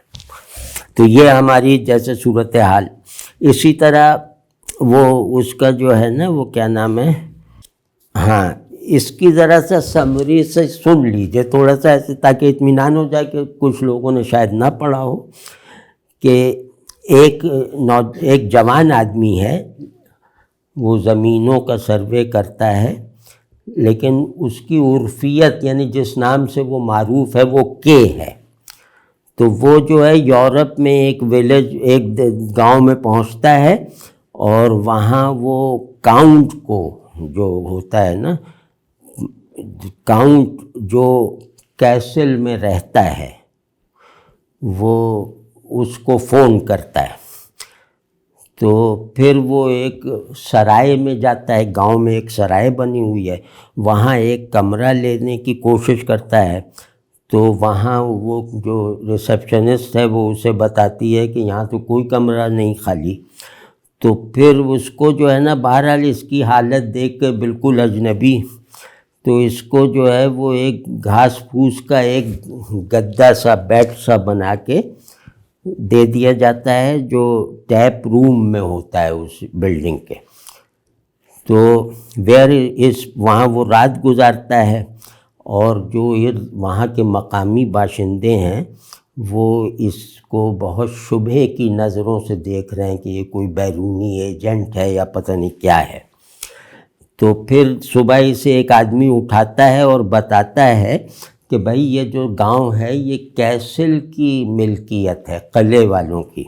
تو یہ ہماری جیسے صورتحال. اسی طرح وہ اس کا جو ہے نا وہ کیا نام ہے، ہاں اس کی ذرا سا سمری سے سن لیجئے تھوڑا سا ایسے، تاکہ اطمینان ہو جائے کہ کچھ لوگوں نے شاید نہ پڑھا ہو. کہ ایک جوان آدمی ہے، وہ زمینوں کا سروے کرتا ہے، لیکن اس کی عرفیت یعنی جس نام سے وہ معروف ہے وہ کے ہے. تو وہ جو ہے یورپ میں ایک گاؤں میں پہنچتا ہے، اور وہاں وہ کاؤنٹ کو جو ہوتا ہے نا، کاؤنٹ جو کیسل میں رہتا ہے وہ اس کو فون کرتا ہے. تو پھر وہ ایک سرائے میں جاتا ہے، گاؤں میں ایک سرائے بنی ہوئی ہے، وہاں ایک کمرہ لینے کی کوشش کرتا ہے. تو وہاں وہ جو ریسیپشنسٹ ہے وہ اسے بتاتی ہے کہ یہاں تو کوئی کمرہ نہیں خالی. تو پھر اس کو جو ہے نا بہرحال اس کی حالت دیکھ کے بالکل اجنبی، تو اس کو جو ہے وہ ایک گھاس پھوس کا ایک گدا سا بیڈ سا بنا کے دے دیا جاتا ہے جو ٹیپ روم میں ہوتا ہے اس بلڈنگ کے. تو وہاں وہ رات گزارتا ہے، اور جو وہاں کے مقامی باشندے ہیں وہ اس کو بہت شبہے کی نظروں سے دیکھ رہے ہیں کہ یہ کوئی بیرونی ایجنٹ ہے یا پتہ نہیں کیا ہے. تو پھر صبح اسے ایک آدمی اٹھاتا ہے اور بتاتا ہے کہ بھائی یہ جو گاؤں ہے یہ کیسل کی ملکیت ہے، قلعے والوں کی.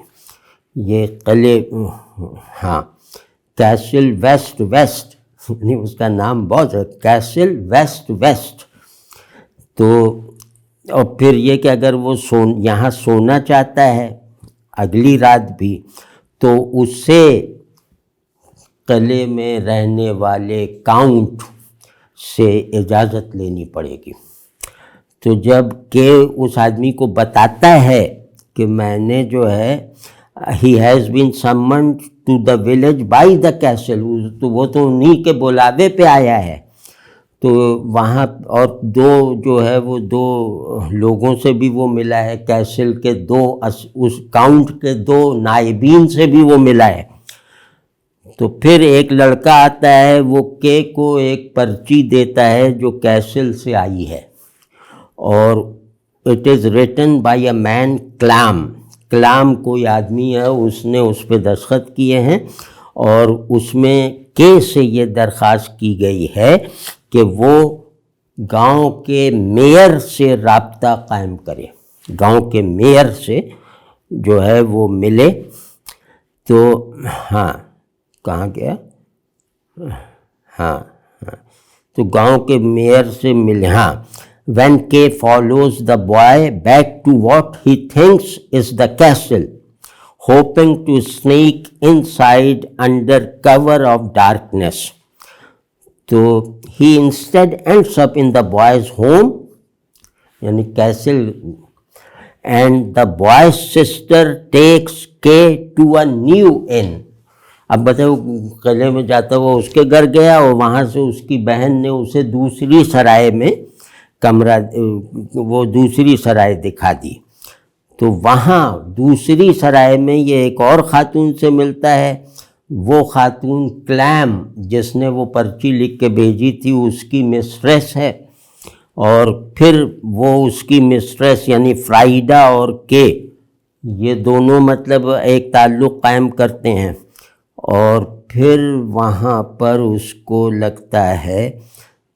یہ قلعے، ہاں، کیسل ویسٹ یعنی اس کا نام بہت ہے، کیسل ویسٹ. تو اور پھر یہ کہ اگر وہ یہاں سونا چاہتا ہے اگلی رات بھی تو اسے قلعے میں رہنے والے کاؤنٹ سے اجازت لینی پڑے گی. تو جب کہ اس آدمی کو بتاتا ہے کہ میں نے جو ہے he has been summoned to the village by the castle، تو وہ تو انہی کے بلاوے پہ آیا ہے. تو وہاں اور جو ہے وہ 2 لوگوں سے بھی وہ ملا ہے، کیسل کے 2 اس کاؤنٹ کے 2 نائبین سے بھی وہ ملا ہے. تو پھر ایک لڑکا آتا ہے، وہ کے کو ایک پرچی دیتا ہے جو کیسل سے آئی ہے، اور اٹ از ریٹن بائی اے مین کلام کوئی آدمی ہے، اس نے اس پہ دستخط کیے ہیں، اور اس میں کے سے یہ درخواست کی گئی ہے کہ وہ گاؤں کے میئر سے رابطہ قائم کرے، گاؤں کے میئر سے جو ہے وہ ملے. تو ہاں کہاں گیا، ہاں تو گاؤں کے میئر سے ملے. ہاں when K follows the boy back to what he thinks is the castle, hoping to sneak inside under cover of darkness. So he instead ends up in the boy's home, yani castle, and the boy's sister takes K to a new inn. اب بتائیں، قلعے میں جاتا ہوا اس کے گھر گیا، اور وہاں سے اس کی بہن نے اسے دوسری سرائے میں کمرہ، وہ دوسری سرائے دکھا دی. تو وہاں دوسری سرائے میں یہ ایک اور خاتون سے ملتا ہے. وہ خاتون کلیم، جس نے وہ پرچی لکھ کے بھیجی تھی، اس کی مسٹریس ہے. اور پھر وہ اس کی مسٹریس یعنی فرائیڈا اور کے، یہ دونوں مطلب ایک تعلق قائم کرتے ہیں. اور پھر وہاں پر اس کو لگتا ہے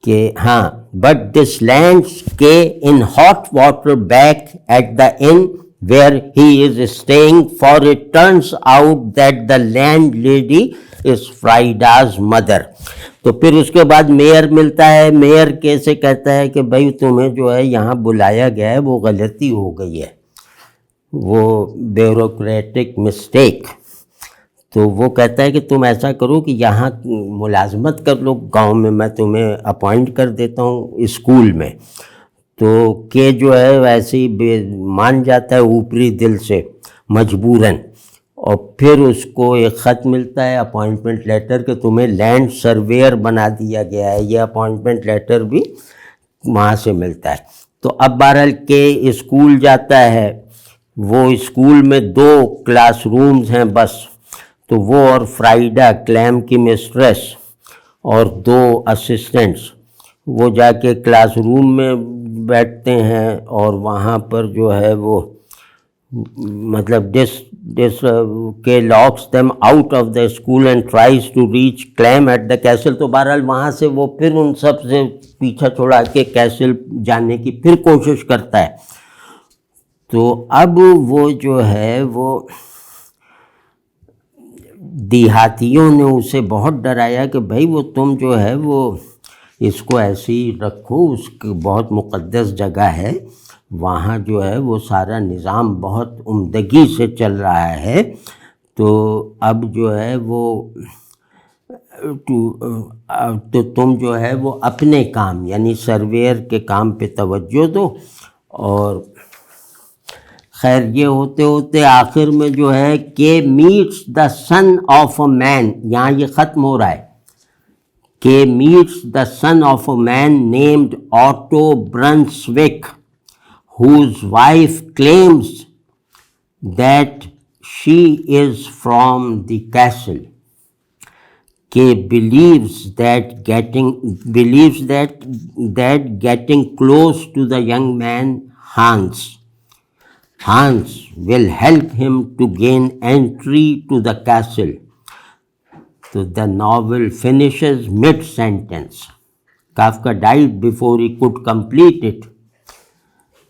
کہ ہاں بٹ دس لینڈس کے in hot water back at the in where he is staying, for it turns out that the landlady is Fraida's mother. تو پھر اس کے بعد میئر ملتا ہے. میئر کیسے کہتا ہے کہ بھائی تمہیں جو ہے یہاں بلایا گیا ہے وہ غلطی ہو گئی ہے، وہ بیوروکریٹک مسٹیک. تو وہ کہتا ہے کہ تم ایسا کرو کہ یہاں ملازمت کر لو گاؤں میں تمہیں اپوائنٹ کر دیتا ہوں اسکول میں. تو کہ جو ہے ویسے ہی مان جاتا ہے اوپری دل سے مجبوراً. اور پھر اس کو ایک خط ملتا ہے اپوائنٹمنٹ لیٹر کہ تمہیں لینڈ سرویئر بنا دیا گیا ہے. یہ اپوائنٹمنٹ لیٹر بھی وہاں سے ملتا ہے. تو اب بہرحال کہ اسکول جاتا ہے. وہ اسکول میں 2 کلاس رومز ہیں بس. تو وہ اور فرائیڈا کلیم کی مسٹریس اور 2 اسسٹنٹس وہ جا کے کلاس روم میں بیٹھتے ہیں، اور وہاں پر جو ہے وہ مطلب کہ locks them out of the school and tries to reach Clem at the castle. تو بہرحال وہاں سے وہ پھر ان سب سے پیچھا چھوڑا کے کیسل جانے کی پھر کوشش کرتا ہے. تو اب وہ جو ہے وہ دیہاتیوں نے اسے بہت ڈرایا کہ بھائی وہ تم جو ہے وہ اس کو ایسے ہی رکھو، اس کی بہت مقدس جگہ ہے، وہاں جو ہے وہ سارا نظام بہت عمدگی سے چل رہا ہے. تو اب جو ہے وہ تو تم جو ہے وہ اپنے کام یعنی سرویئر کے کام پہ توجہ دو. اور خیر یہ ہوتے ہوتے آخر میں جو ہے کہ meets the son of a مین، یہاں یہ ختم ہو رہا ہے کہ meets the son of a man named Otto Brunswick whose wife claims that she is from the castle. K believes that getting close to the young man Hans will help him to gain entry to the castle. So the novel finishes mid-sentence. Kafka died before he could complete it,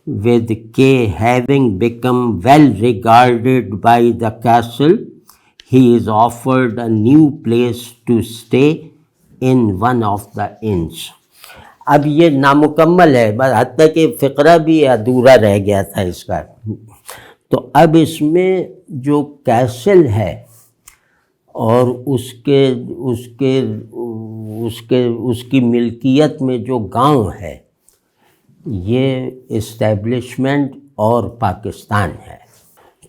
with K having become well regarded by the castle. He is offered a new place to stay in one of the inns. اب یہ نامکمل ہے، بس حتیٰ کہ فقرہ بھی ادھورا رہ گیا تھا اس کا. تو اب اس میں جو کیسل ہے اور اس کی ملکیت میں جو گاؤں ہے، یہ اسٹیبلشمنٹ اور پاکستان ہے.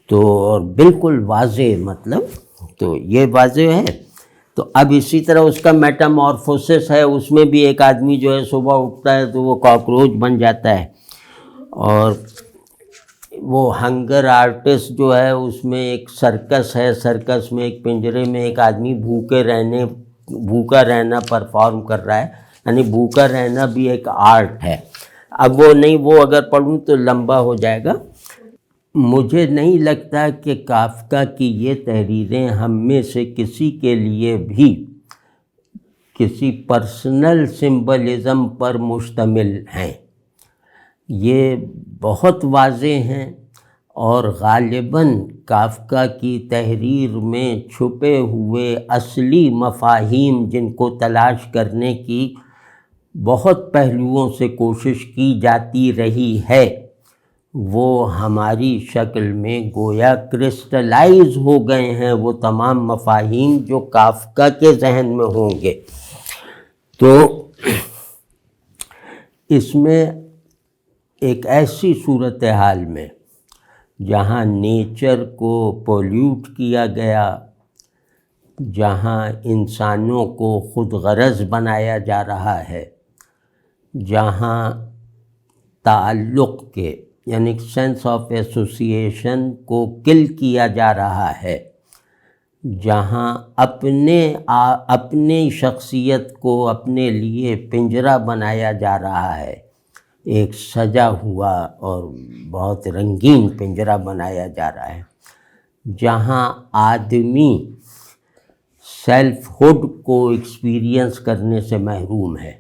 تو اور بالکل واضح، مطلب تو یہ واضح ہے. تو اب اسی طرح اس کا میٹامورفوسس ہے، اس میں بھی ایک آدمی جو ہے صبح اٹھتا ہے تو وہ کاکروچ بن جاتا ہے. اور وہ ہنگر آرٹسٹ جو ہے اس میں ایک سرکس ہے، سرکس میں ایک پنجرے میں ایک آدمی بھوکا رہنا پرفارم کر رہا ہے، یعنی بھوکا رہنا بھی ایک آرٹ ہے. اب وہ اگر پڑھوں تو لمبا ہو جائے گا. مجھے نہیں لگتا کہ کافکا کی یہ تحریریں ہم میں سے کسی کے لیے بھی کسی پرسنل سمبلزم پر مشتمل ہیں. یہ بہت واضح ہیں اور غالباً کافکا کی تحریر میں چھپے ہوئے اصلی مفاہیم جن کو تلاش کرنے کی بہت پہلوؤں سے کوشش کی جاتی رہی ہے، وہ ہماری شکل میں گویا کرسٹلائز ہو گئے ہیں، وہ تمام مفاہیم جو کافکا کے ذہن میں ہوں گے. تو اس میں ایک ایسی صورتحال میں جہاں نیچر کو پولیوٹ کیا گیا، جہاں انسانوں کو خود غرض بنایا جا رہا ہے، جہاں تعلق کے یعنی سینس آف ایسوسیشن کو کل کیا جا رہا ہے، جہاں اپنے شخصیت کو اپنے لیے پنجرہ بنایا جا رہا ہے، ایک سجا ہوا اور بہت رنگین پنجرہ بنایا جا رہا ہے، جہاں آدمی سیلف ہوڈ کو ایکسپیرینس کرنے سے محروم ہے،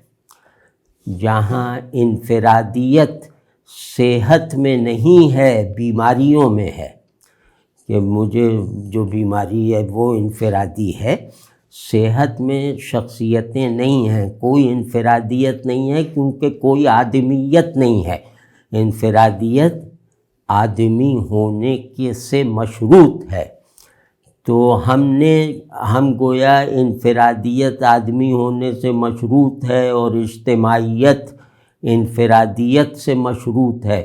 جہاں انفرادیت صحت میں نہیں ہے، بیماریوں میں ہے، کہ مجھے جو بیماری ہے وہ انفرادی ہے. صحت میں شخصیتیں نہیں ہیں، کوئی انفرادیت نہیں ہے کیونکہ کوئی آدمیت نہیں ہے. انفرادیت آدمی ہونے کے سے مشروط ہے. تو ہم گویا انفرادیت آدمی ہونے سے مشروط ہے اور اجتماعیت انفرادیت سے مشروط ہے.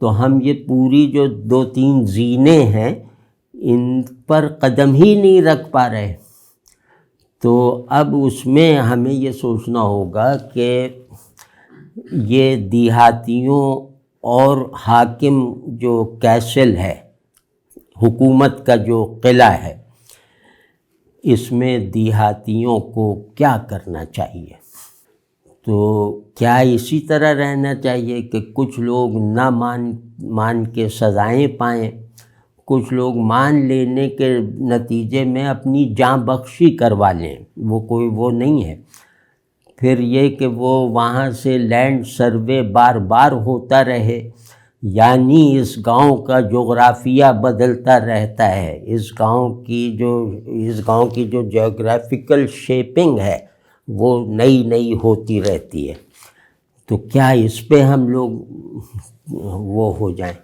تو ہم یہ پوری جو 2-3 زینے ہیں ان پر قدم ہی نہیں رکھ پا رہے. تو اب اس میں ہمیں یہ سوچنا ہوگا کہ یہ دیہاتیوں اور حاکم جو کیسل ہے، حکومت کا جو قلعہ ہے، اس میں دیہاتیوں کو کیا کرنا چاہیے. تو کیا اسی طرح رہنا چاہیے کہ کچھ لوگ نہ مان کے سزائیں پائیں، کچھ لوگ مان لینے کے نتیجے میں اپنی جان بخشی کروا لیں، وہ نہیں ہے. پھر یہ کہ وہ وہاں سے لینڈ سروے بار بار ہوتا رہے، یعنی اس گاؤں کا جغرافیہ بدلتا رہتا ہے، اس گاؤں کی جو جغرافیکل شیپنگ ہے وہ نئی ہوتی رہتی ہے. تو کیا اس پہ ہم لوگ وہ ہو جائیں؟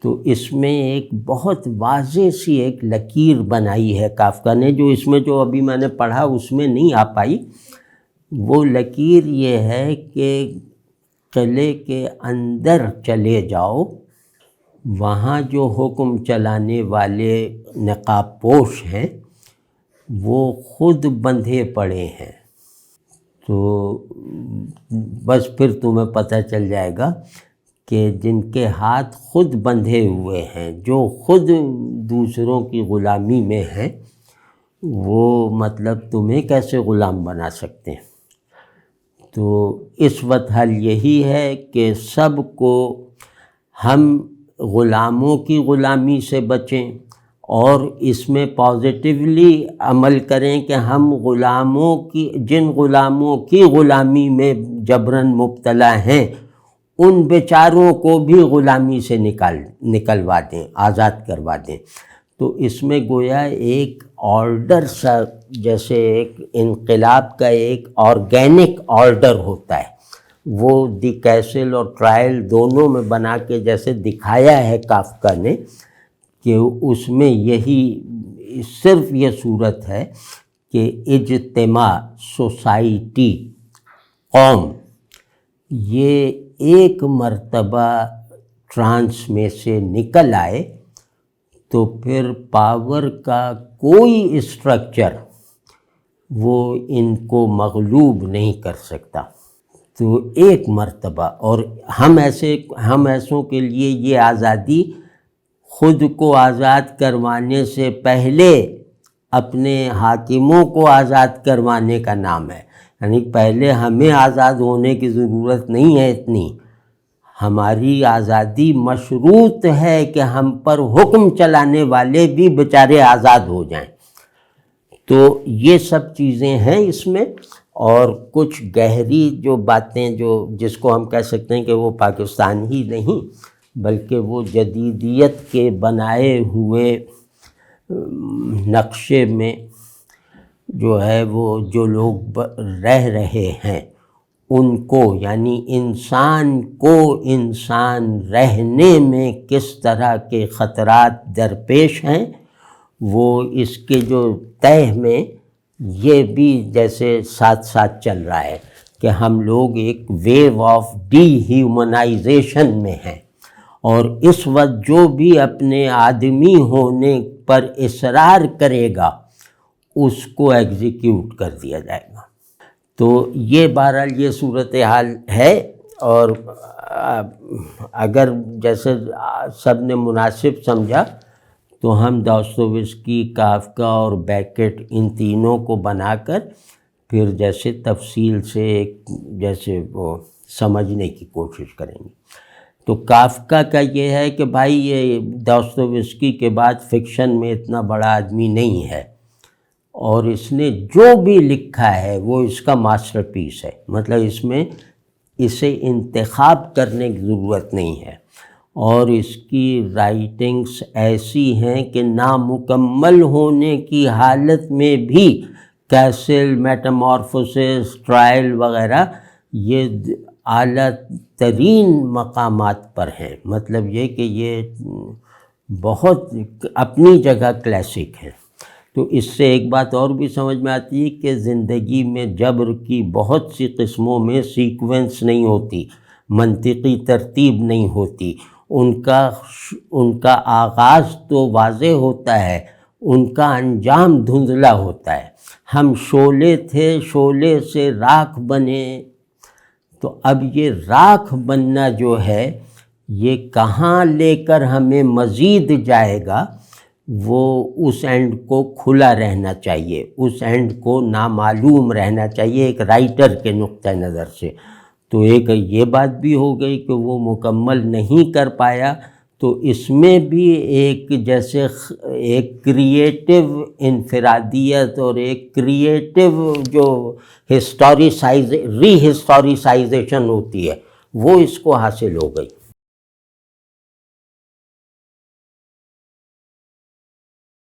تو اس میں ایک بہت واضح سی ایک لکیر بنائی ہے کافکا نے، جو اس میں جو ابھی میں نے پڑھا اس میں نہیں آ پائی. وہ لکیر یہ ہے کہ قلعے کے اندر چلے جاؤ، وہاں جو حکم چلانے والے نقاب پوش ہیں وہ خود بندھے پڑے ہیں. تو بس پھر تمہیں پتہ چل جائے گا کہ جن کے ہاتھ خود بندھے ہوئے ہیں، جو خود دوسروں کی غلامی میں ہیں، وہ مطلب تمہیں کیسے غلام بنا سکتے ہیں؟ تو اس وقت حل یہی ہے کہ سب کو ہم غلاموں کی غلامی سے بچیں، اور اس میں پازیٹیولی عمل کریں کہ ہم جن غلاموں کی غلامی میں جبراً مبتلا ہیں ان بیچاروں کو بھی غلامی سے نکلوا دیں، آزاد کروا دیں۔ تو اس میں گویا ایک آرڈر سا، جیسے ایک انقلاب کا ایک آرگینک آرڈر ہوتا ہے، وہ دی کیسل اور ٹرائل دونوں میں بنا کے جیسے دکھایا ہے کافکا نے، کہ اس میں یہی صرف یہ صورت ہے کہ اجتماع، سوسائٹی، قوم، یہ ایک مرتبہ ٹرانس میں سے نکل آئے تو پھر پاور کا کوئی اسٹرکچر وہ ان کو مغلوب نہیں کر سکتا۔ تو ایک مرتبہ، اور ہم ایسوں کے لیے یہ آزادی خود کو آزاد کروانے سے پہلے اپنے حاکموں کو آزاد کروانے کا نام ہے، یعنی پہلے ہمیں آزاد ہونے کی ضرورت نہیں ہے اتنی، ہماری آزادی مشروط ہے کہ ہم پر حکم چلانے والے بھی بیچارے آزاد ہو جائیں۔ تو یہ سب چیزیں ہیں اس میں، اور کچھ گہری جو باتیں جس کو ہم کہہ سکتے ہیں کہ وہ پاکستان ہی نہیں بلکہ وہ جدیدیت کے بنائے ہوئے نقشے میں جو ہے وہ جو لوگ رہ رہے ہیں ان کو، یعنی انسان کو انسان رہنے میں کس طرح کے خطرات درپیش ہیں، وہ اس کے جو تہ میں یہ بھی جیسے ساتھ ساتھ چل رہا ہے کہ ہم لوگ ایک ویو آف ڈی ہیومنائزیشن میں ہیں، اور اس وقت جو بھی اپنے آدمی ہونے پر اصرار کرے گا اس کو ایگزیکیوٹ کر دیا جائے گا۔ تو یہ بہرحال یہ صورتحال ہے، اور اگر جیسے سب نے مناسب سمجھا تو ہم داستویسکی، کافکا اور بیکٹ ان تینوں کو بنا کر پھر جیسے تفصیل سے جیسے وہ سمجھنے کی کوشش کریں گے۔ تو کافکا کا یہ ہے کہ بھائی یہ داستویسکی کے بعد فکشن میں اتنا بڑا آدمی نہیں ہے، اور اس نے جو بھی لکھا ہے وہ اس کا ماسٹر پیس ہے، مطلب اس میں اسے انتخاب کرنے کی ضرورت نہیں ہے، اور اس کی رائٹنگز ایسی ہیں کہ نامکمل ہونے کی حالت میں بھی کیسل، میٹامورفوسس، ٹرائل وغیرہ یہ اعلیٰ ترین مقامات پر ہیں، مطلب یہ کہ یہ بہت اپنی جگہ کلاسک ہیں۔ تو اس سے ایک بات اور بھی سمجھ میں آتی ہے کہ زندگی میں جبر کی بہت سی قسموں میں سیکوینس نہیں ہوتی، منطقی ترتیب نہیں ہوتی، ان کا آغاز تو واضح ہوتا ہے، ان کا انجام دھندلا ہوتا ہے۔ ہم شعلے تھے، شعلے سے راکھ بنے، تو اب یہ راکھ بننا جو ہے یہ کہاں لے کر ہمیں مزید جائے گا، وہ اس اینڈ کو کھلا رہنا چاہیے، اس اینڈ کو نامعلوم رہنا چاہیے ایک رائٹر کے نقطہ نظر سے۔ تو ایک یہ بات بھی ہو گئی کہ وہ مکمل نہیں کر پایا، تو اس میں بھی ایک جیسے ایک کریٹیو انفرادیت اور ایک کریٹیو جو ری ہسٹوریسائزیشن ہوتی ہے وہ اس کو حاصل ہو گئی۔